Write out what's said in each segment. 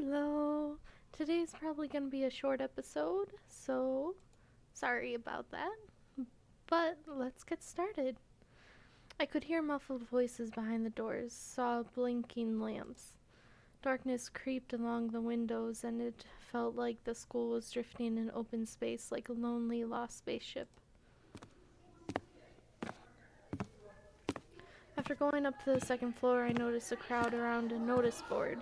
Hello. Today's probably going to be a short episode, so sorry about that. But let's get started. I could hear muffled voices behind the doors, saw blinking lamps. Darkness creeped along the windows, and it felt like the school was drifting in open space like a lonely, lost spaceship. After going up to the second floor, I noticed a crowd around a notice board.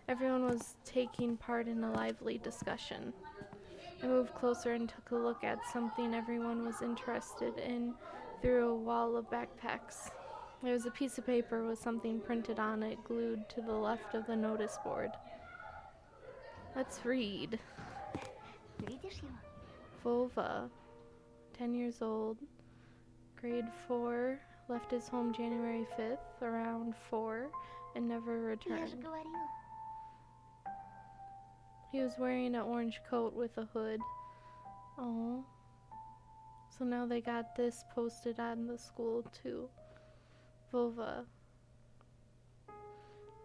Everyone was taking part in a lively discussion. I moved closer and took a look at something everyone was interested in through a wall of backpacks. There was a piece of paper with something printed on it glued to the left of the notice board. Let's read. Vova, 10 years old, grade 4, left his home January 5th, around 4, and never returned. He was wearing an orange coat with a hood. Oh. So now they got this posted on the school too. Vova.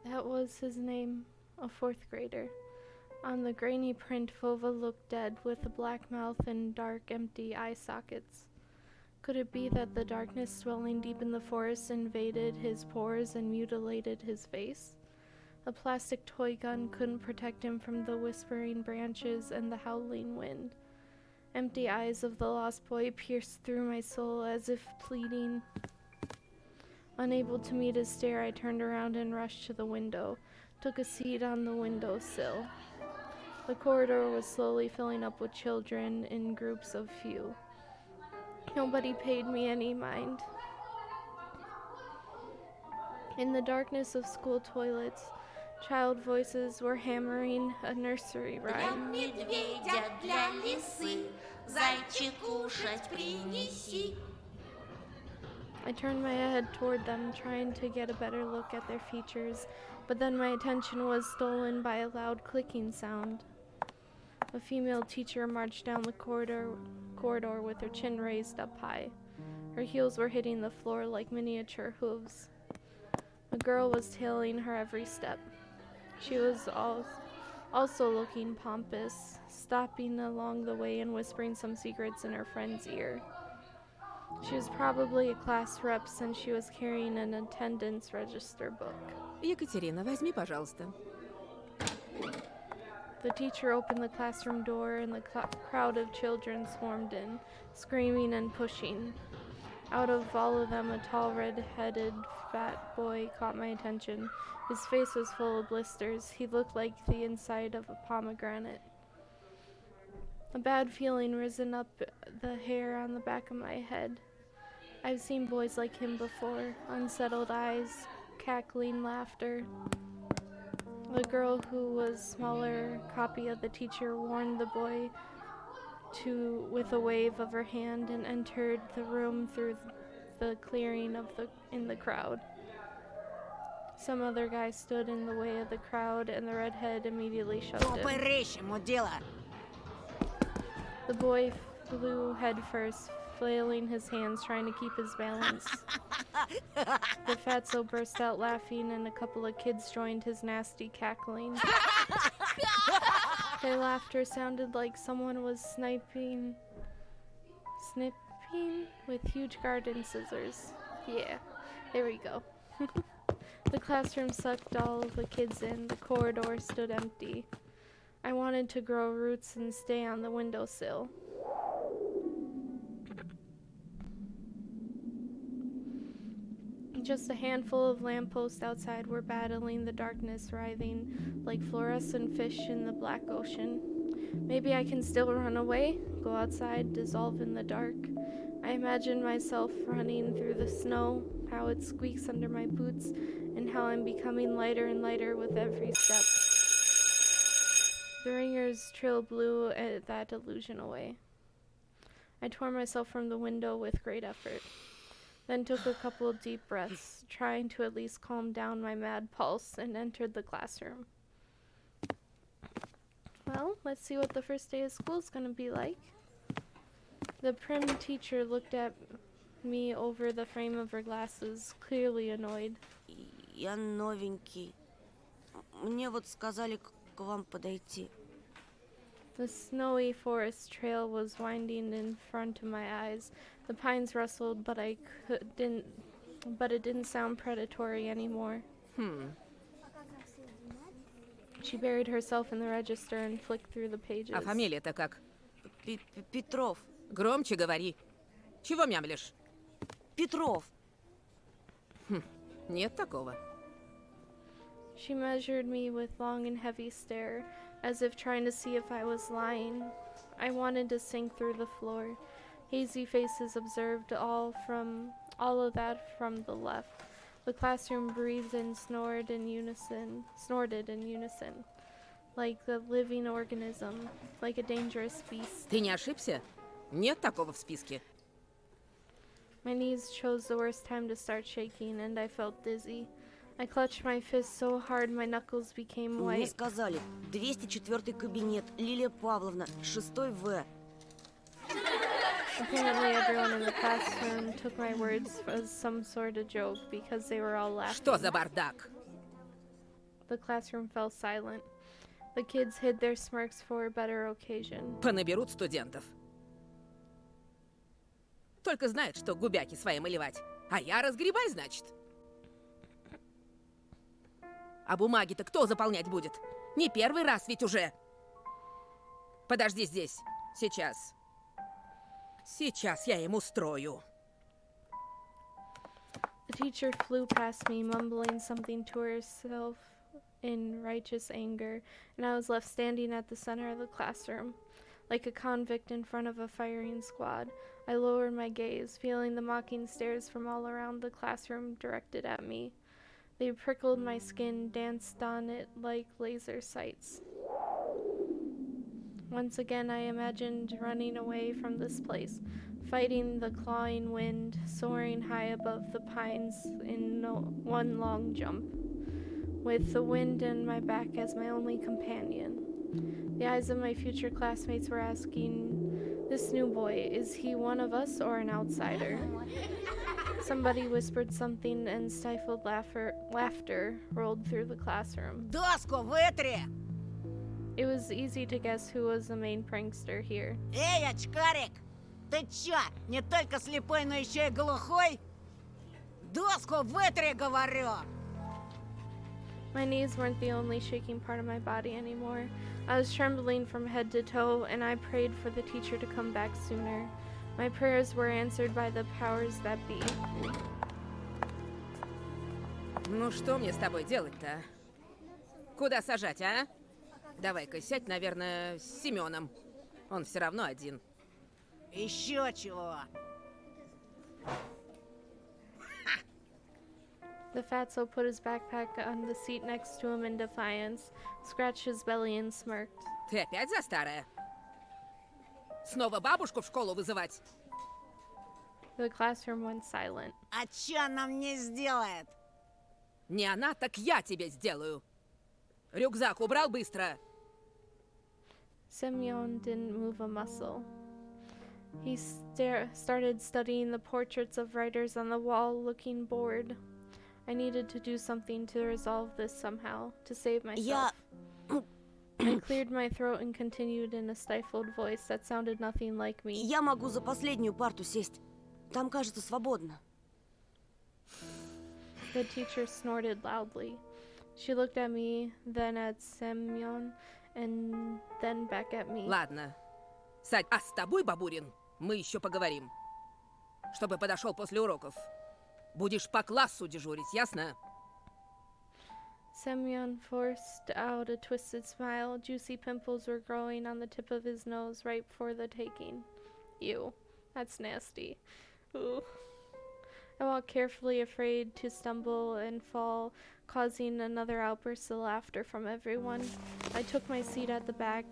That was his name, a 4th grader. On the grainy print, Vova looked dead with a black mouth and dark, empty eye sockets. Could it be that the darkness dwelling deep in the forest invaded his pores and mutilated his face? A plastic toy gun couldn't protect him from the whispering branches and the howling wind. Empty eyes of the lost boy pierced through my soul as if pleading. Unable to meet his stare, I turned around and rushed to the window, took a seat on the windowsill. The corridor was slowly filling up with children in groups of few. Nobody paid me any mind. In the darkness of school toilets, child voices were hammering a nursery rhyme. I turned my head toward them, trying to get a better look at their features, but then my attention was stolen by a loud clicking sound. A female teacher marched down the corridor with her chin raised up high. Her heels were hitting the floor like miniature hooves. A girl was tailing her every step. She was also looking pompous, stopping along the way and whispering some secrets in her friend's ear. She was probably a class rep since she was carrying an attendance register book. Екатерина, возьми, пожалуйста. The teacher opened the classroom door and the crowd of children swarmed in, screaming and pushing. Out of all of them, a tall, red-headed, fat boy caught my attention. His face was full of blisters. He looked like the inside of a pomegranate. A bad feeling risen up the hair on the back of my head. I've seen boys like him before, unsettled eyes, cackling laughter. The girl, who was a smaller copy of the teacher, warned the boy with a wave of her hand and entered the room through the clearing in the crowd. Some other guy stood in the way of the crowd, and the redhead immediately shoved him. The boy flew headfirst, flailing his hands, trying to keep his balance. The fatso burst out laughing, and a couple of kids joined his nasty cackling. Their laughter sounded like someone was snipping with huge garden scissors. Yeah, there we go. The classroom sucked all of the kids in. The corridor stood empty. I wanted to grow roots and stay on the windowsill. Just a handful of lampposts outside were battling the darkness, writhing like fluorescent fish in the black ocean. Maybe I can still run away, go outside, dissolve in the dark. I imagined myself running through the snow, how it squeaks under my boots, and how I'm becoming lighter and lighter with every step. The ringer's trill blew that illusion away. I tore myself from the window with great effort, then took a couple of deep breaths, trying to at least calm down my mad pulse, and entered the classroom. Well, let's see what the first day of school is going to be like. The prim teacher looked at me over the frame of her glasses, clearly annoyed. Я новенький. Мне вот сказали к вам подойти. The snowy forest trail was winding in front of my eyes. The pines rustled, but it didn't sound predatory anymore. She buried herself in the register and flicked through the pages. А фамилия-то как? Петров. Громче говори. Чего мямлишь? Петров. Нет такого. She measured me with long and heavy stare, as if trying to see if I was lying. I wanted to sink through the floor. Hazy faces observed all of that from the left. The classroom breathed and snorted in unison, like a living organism, like a dangerous beast. Ты не ошибся? Нет такого в списке. My knees chose the worst time to start shaking, and I felt dizzy. I clutched my fist so hard my knuckles became Мне white. сказали, 204 кабинет, Лилия Павловна, 6 В. Apparently everyone in the classroom took my words as some sort of joke because they were all laughing. Что за бардак? The classroom fell silent. The kids hid their smirks for a better occasion. Понаберут студентов. Только знают, что губяки свои малевать. А я разгребай, значит. А бумаги-то кто заполнять будет? Не первый раз ведь уже. Подожди здесь. Сейчас. Сейчас я им устрою. The teacher flew past me, mumbling something to herself in righteous anger, and I was left standing at the center of the classroom, like a convict in front of a firing squad. I lowered my gaze, feeling the mocking stares from all around the classroom directed at me. They prickled my skin, danced on it like laser sights. Once again, I imagined running away from this place, fighting the clawing wind, soaring high above the pines in one long jump, with the wind in my back as my only companion. The eyes of my future classmates were asking, "This new boy, is he one of us or an outsider?" Somebody whispered something and stifled laughter rolled through the classroom. Доску вытри! It was easy to guess who was the main prankster here. Эй, очкарик! Ты чё, не только слепой, но еще и глухой? Доску вытри, говорю! My knees weren't the only shaking part of my body anymore. I was trembling from head to toe, and I prayed for the teacher to come back sooner. My prayers were answered by the powers that be. Ну что мне с тобой делать-то? Куда сажать, а? Давай-ка сядь, наверное, с Семеном. Он все равно один. Еще чего? The fatso put his backpack on the seat next to him in defiance, scratched his belly and smirked. Ты опять за старое? Снова бабушку в школу вызывать? The classroom went silent. А чё она мне сделает? Не она, так я тебе сделаю. Рюкзак убрал быстро. Semyon didn't move a muscle. He started studying the portraits of writers on the wall, looking bored. I needed to do something to resolve this somehow, to save myself. I cleared my throat and continued in a stifled voice that sounded nothing like me. Я могу за последнюю парту сесть. Там, кажется, свободно. The teacher snorted loudly. She looked at me, then at Semyon, and then back at me. Ладно. Садь. А с тобой, Бабурин, мы еще поговорим. Чтобы подошел после уроков. Будешь по классу дежурить, ясно? Semyon forced out a twisted smile. Juicy pimples were growing on the tip of his nose, ripe for the taking. Ew, that's nasty. Ooh. I walked carefully, afraid to stumble and fall, causing another outburst of laughter from everyone. I took my seat at the back,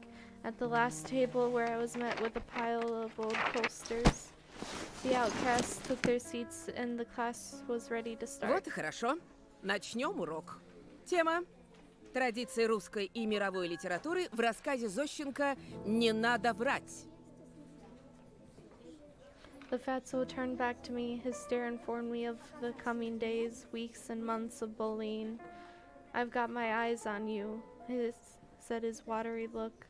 at the last table where I was met with a pile of old posters. The outcasts took their seats and the class was ready to start. Вот и хорошо. Начнем урок. Тема: традиции русской и мировой литературы в рассказе Зощенко «Не надо врать». The fatso turned back to me. His stare informed me of the coming days, weeks, and months of bullying. I've got my eyes on you, said his watery look.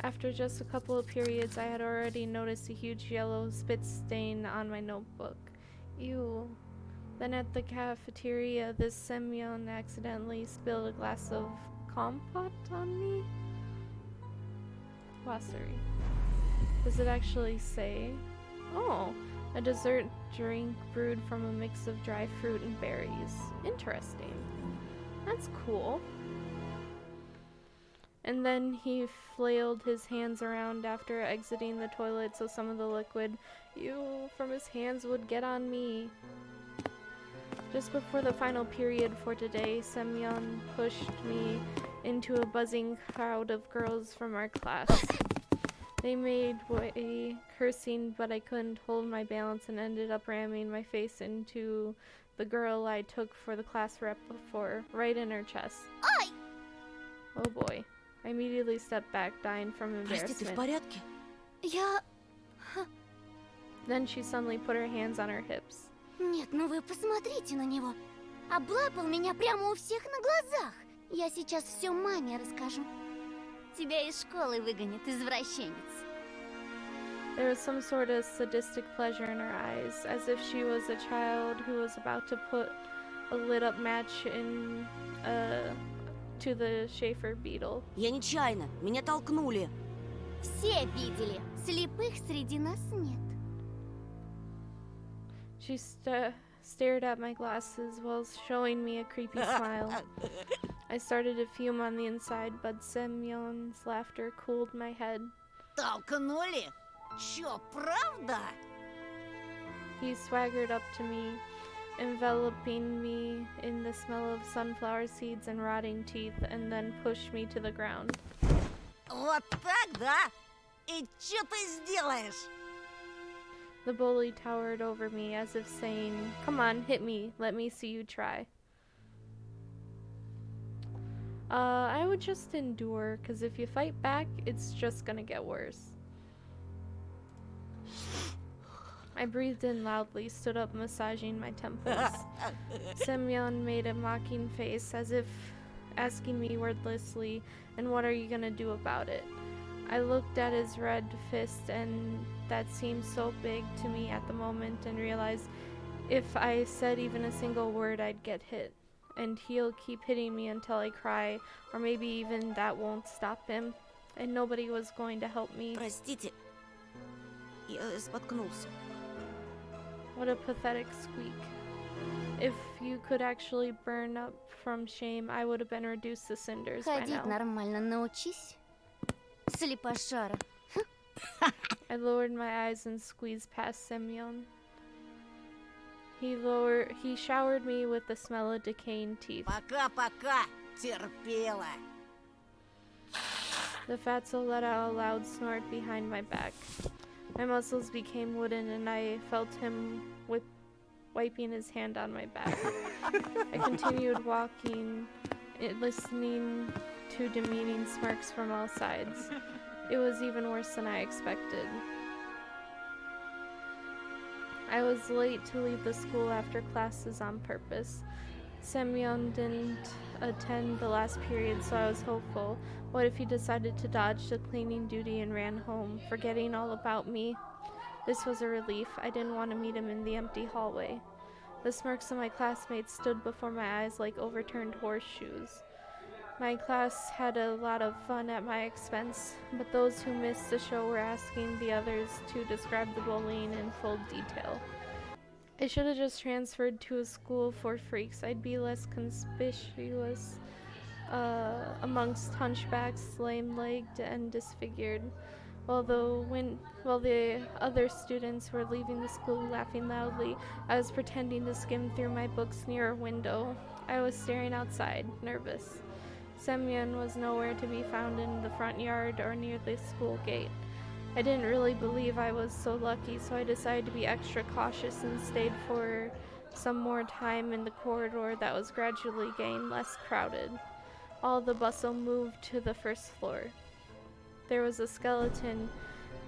After just a couple of periods, I had already noticed a huge yellow spit stain on my notebook. Ew. Then at the cafeteria, this Semyon accidentally spilled a glass of compote on me. Glossary. Does it actually say? Oh, a dessert drink brewed from a mix of dry fruit and berries. Interesting. That's cool. And then he flailed his hands around after exiting the toilet so some of the liquid from his hands would get on me. Just before the final period for today, Semyon pushed me into a buzzing crowd of girls from our class. They made way, cursing, but I couldn't hold my balance and ended up ramming my face into the girl I took for the class rep before, right in her chest. Ай! Oh boy. I immediately stepped back, dying from Прости, ты в embarrassment. порядке? Я... Then she suddenly put her hands on her hips. Нет, ну вы посмотрите на него. Облапал меня прямо у всех на глазах. Я сейчас все маме расскажу. Тебя из школы выгонят, извращенец. There was some sort of sadistic pleasure in her eyes, as if she was a child who was about to put a lit-up match in, to the Schaefer beetle. Я нечаянно, меня толкнули. Все видели. Слепых среди нас нет. She stared at my glasses while showing me a creepy smile. I started to fume on the inside, but Semyon's laughter cooled my head. Толкнули? Чё, правда? He swaggered up to me, enveloping me in the smell of sunflower seeds and rotting teeth, and then pushed me to the ground. Вот так, да? И чё ты сделаешь? The bully towered over me as if saying, "Come on, hit me. Let me see you try." I would just endure, because if you fight back, it's just gonna get worse. I breathed in loudly, stood up, massaging my temples. Semyon made a mocking face, as if asking me wordlessly, "And what are you gonna do about it?" I looked at his red fist, and that seemed so big to me at the moment, and realized if I said even a single word, I'd get hit. And he'll keep hitting me until I cry, or maybe even that won't stop him. And nobody was going to help me. Простите, я споткнулся. What a pathetic squeak. If you could actually burn up from shame, I would have been reduced to cinders by Ходить now. нормально научись. Слепошара. I lowered my eyes and squeezed past Semyon. He showered me with the smell of decaying teeth. Пока-пока, терпела. The fatso let out a loud snort behind my back. My muscles became wooden, and I felt him wiping his hand on my back. I continued walking, listening to demeaning smirks from all sides. It was even worse than I expected. I was late to leave the school after classes on purpose. Semyon didn't attend the last period, so I was hopeful. What if he decided to dodge the cleaning duty and ran home, forgetting all about me? This was a relief. I didn't want to meet him in the empty hallway. The smirks of my classmates stood before my eyes like overturned horseshoes. My class had a lot of fun at my expense, but those who missed the show were asking the others to describe the bullying in full detail. I should have just transferred to a school for freaks. I'd be less conspicuous amongst hunchbacks, lame-legged, and disfigured. While the other students were leaving the school laughing loudly, I was pretending to skim through my books near a window. I was staring outside, nervous. Semyon was nowhere to be found in the front yard or near the school gate. I didn't really believe I was so lucky, so I decided to be extra cautious and stayed for some more time in the corridor that was gradually getting less crowded. All the bustle moved to the first floor. There was a skeleton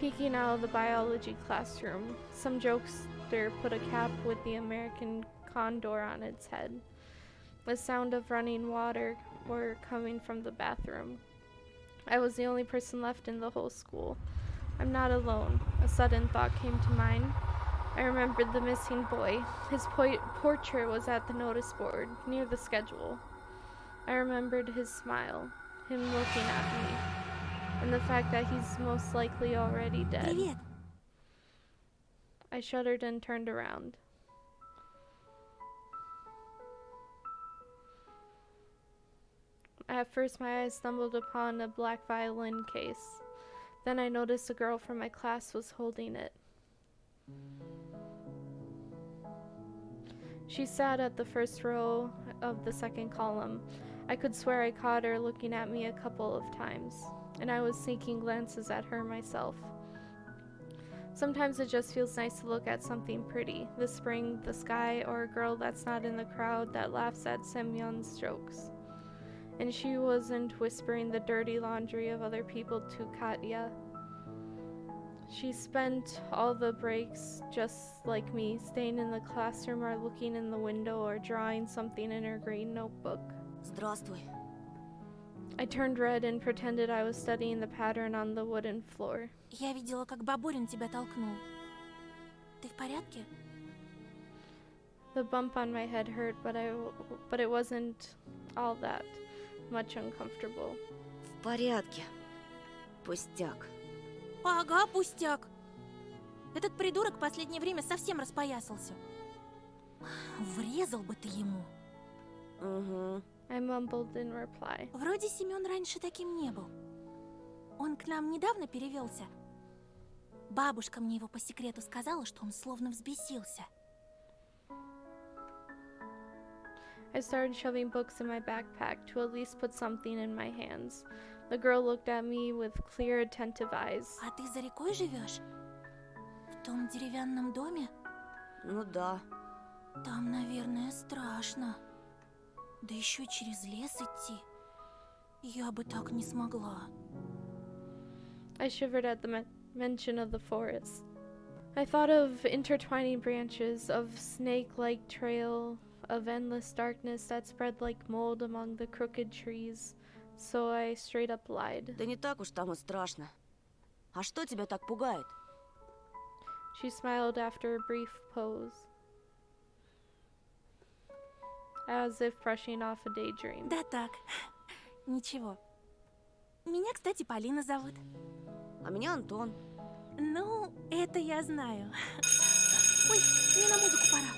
Peeking out of the biology classroom, some jokester put a cap with the American condor on its head. The sound of running water were coming from the bathroom. I was the only person left in the whole school. I'm not alone. A sudden thought came to mind. I remembered the missing boy. His portrait was at the notice board, near the schedule. I remembered his smile, him looking at me, and the fact that he's most likely already dead. Привет. I shuddered and turned around. At first, my eyes stumbled upon a black violin case. Then I noticed a girl from my class was holding it. She sat at the first row of the second column. I could swear I caught her looking at me a couple of times, and I was sneaking glances at her myself. Sometimes it just feels nice to look at something pretty, the spring, the sky, or a girl that's not in the crowd that laughs at Semyon's jokes. And she wasn't whispering the dirty laundry of other people to Katya. She spent all the breaks just like me, staying in the classroom or looking in the window or drawing something in her green notebook. Здравствуй. I turned red and pretended I was studying the pattern on the wooden floor. Я видела, как Бабурин тебя толкнул. Ты в порядке? The bump on my head hurt, but it wasn't all that much uncomfortable. В порядке. Пустяк. Ага, пустяк. Этот придурок в последнее время совсем распоясался. Врезал бы ты ему. Угу. I mumbled in reply. Вроде Семен раньше таким не был. Он к нам недавно перевелся. Бабушка мне его по секрету сказала, что он словно взбесился. I started shoving books in my backpack to at least put something in my hands. The girl looked at me with clear, attentive eyes. А ты за рекой живешь? В том деревянном доме? Ну да. Там, наверное, страшно. Да еще через лес идти. Я бы так не смогла. I shivered at the mention of the forest. I thought of intertwining branches, of snake-like trail, of endless darkness that spread like mold among the crooked trees. So I straight up lied. Да не так уж там и страшно. А что тебя так пугает? She smiled after a brief pause, as if brushing off a daydream. Да так, ничего. Меня, кстати, Полина зовут. А меня Антон. Ну, это я знаю. Ой, мне на музыку пора.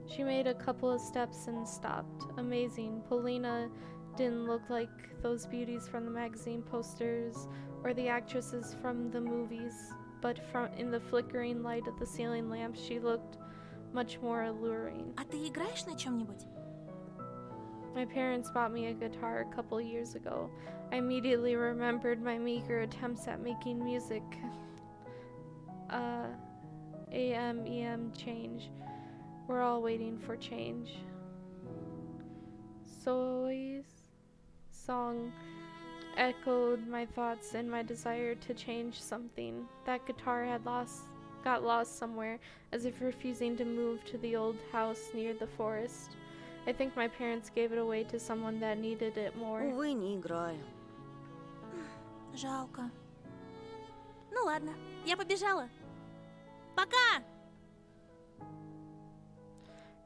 She made a couple of steps and stopped. Amazing. Polina didn't look like those beauties from the magazine posters or the actresses from the movies, but in the flickering light of the ceiling lamps, she looked much more alluring. А ты играешь на чем-нибудь? My parents bought me a guitar a couple years ago. I immediately remembered my meager attempts at making music. AM, change. We're all waiting for change. Soy's song echoed my thoughts and my desire to change something. That guitar got lost somewhere, as if refusing to move to the old house near the forest. I think my parents gave it away to someone that needed it more. Увы, не играю. Жалко. Ну ладно, я побежала. Пока!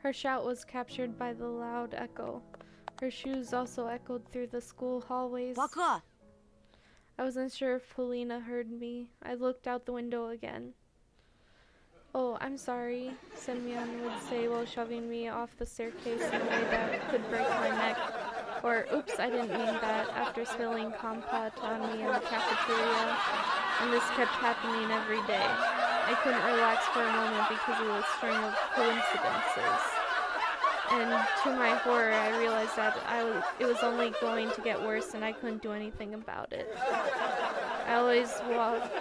Her shout was captured by the loud echo. Her shoes also echoed through the school hallways. Пока! I wasn't sure if Polina heard me. I looked out the window again. Oh, I'm sorry, Semyon would say while shoving me off the staircase in a way that could break my neck. Or, oops, I didn't mean that, after spilling compote on me in the cafeteria. And this kept happening every day. I couldn't relax for a moment because of the string of coincidences. And to my horror, I realized that it was only going to get worse and I couldn't do anything about it. I always walked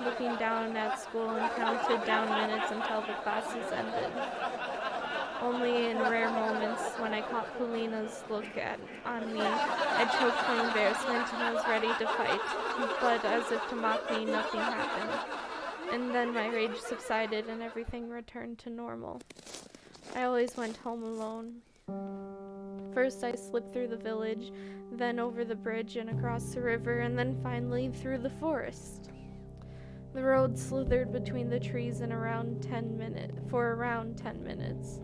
looking down at school and counted down minutes until the classes ended. Only in rare moments when I caught Polina's look on me, I choked from embarrassment and was ready to fight. But as if to mock me, nothing happened. And then my rage subsided and everything returned to normal. I always went home alone. First I slipped through the village, then over the bridge and across the river, and then finally through the forest. The road slithered between the trees for around 10 minutes.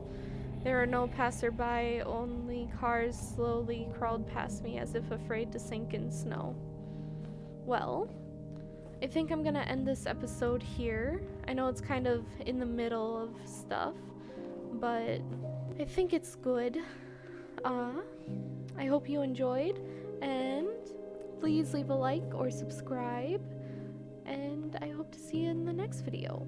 There were no passerby, only cars slowly crawled past me as if afraid to sink in snow. Well, I think I'm gonna end this episode here. I know it's kind of in the middle of stuff, but I think it's good. I hope you enjoyed, and please leave a like or subscribe, and I hope to see you in the next video.